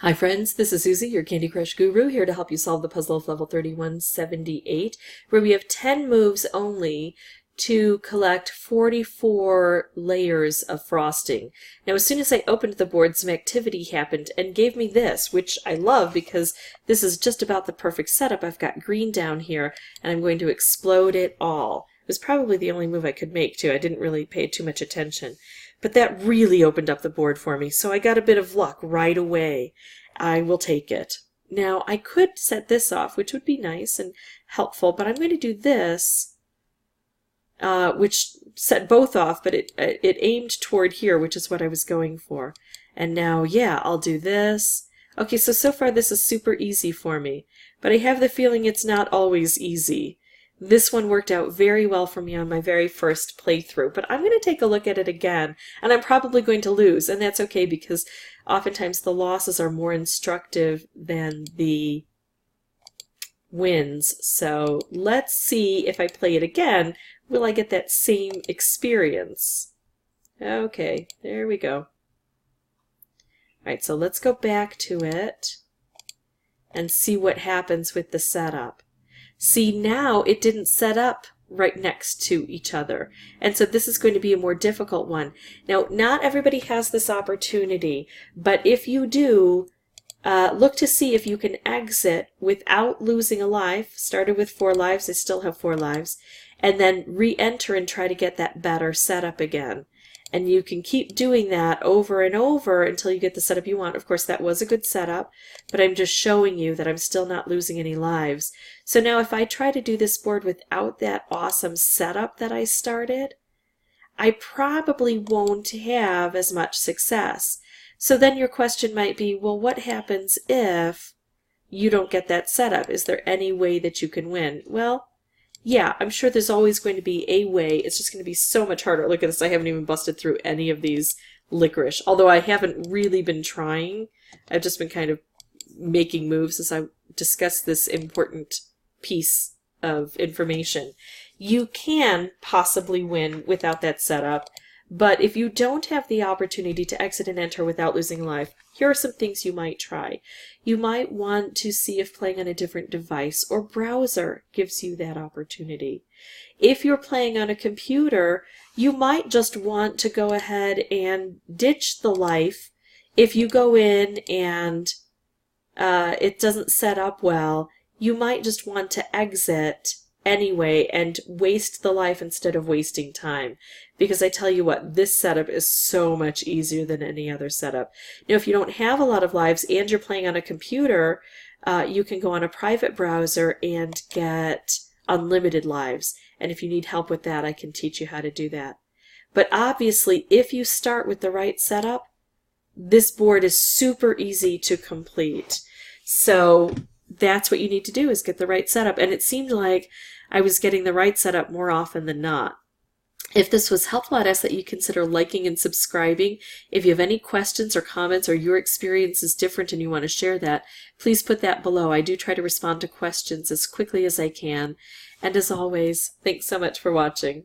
Hi friends, this is Susie, your Candy Crush guru, here to help you solve the puzzle of level 3178, where we have 10 moves only to collect 44 layers of frosting. Now as soon as I opened the board, some activity happened and gave me this, which I love because this is just about the perfect setup. I've got green down here and I'm going to explode it all. It was probably the only move I could make too. I didn't really pay too much attention. But that really opened up the board for me, so I got a bit of luck right away. I will take it. Now, I could set this off, which would be nice and helpful, but I'm going to do this, which set both off, but it aimed toward here, which is what I was going for. And now, yeah, I'll do this. Okay, so far this is super easy for me, but I have the feeling it's not always easy. This one worked out very well for me on my very first playthrough, but I'm going to take a look at it again, and I'm probably going to lose, and that's okay because oftentimes the losses are more instructive than the wins. So let's see if I play it again, will I get that same experience? Okay, there we go. Alright, so let's go back to it and see what happens with the setup. See, now it didn't set up right next to each other. And so this is going to be a more difficult one. Now, not everybody has this opportunity, but if you do, look to see if you can exit without losing a life. Started with 4 lives, I still have 4 lives, and then re-enter and try to get that better setup again. And you can keep doing that over and over until you get the setup you want. Of course, that was a good setup, but I'm just showing you that I'm still not losing any lives. So now if I try to do this board without that awesome setup that I started, I probably won't have as much success. So then your question might be, well, what happens if you don't get that setup? Is there any way that you can win? Well, yeah, I'm sure there's always going to be a way. It's just going to be so much harder. Look at this. I haven't even busted through any of these licorice, although I haven't really been trying. I've just been kind of making moves as I discuss this important piece of information. You can possibly win without that setup, but if you don't have the opportunity to exit and enter without losing life, here are some things you might try. You might want to see if playing on a different device or browser gives you that opportunity. If you're playing on a computer, you might just want to go ahead and ditch the life. If you go in and it doesn't set up well, you might just want to exit anyway and waste the life instead of wasting time. Because I tell you what, this setup is so much easier than any other setup. Now, if you don't have a lot of lives and you're playing on a computer, you can go on a private browser and get unlimited lives. And if you need help with that, I can teach you how to do that. But obviously, if you start with the right setup, this board is super easy to complete. So that's what you need to do, is get the right setup. And it seemed like I was getting the right setup more often than not. If this was helpful, I'd ask that you consider liking and subscribing. If you have any questions or comments or your experience is different and you want to share that, please put that below. I do try to respond to questions as quickly as I can. And as always, thanks so much for watching.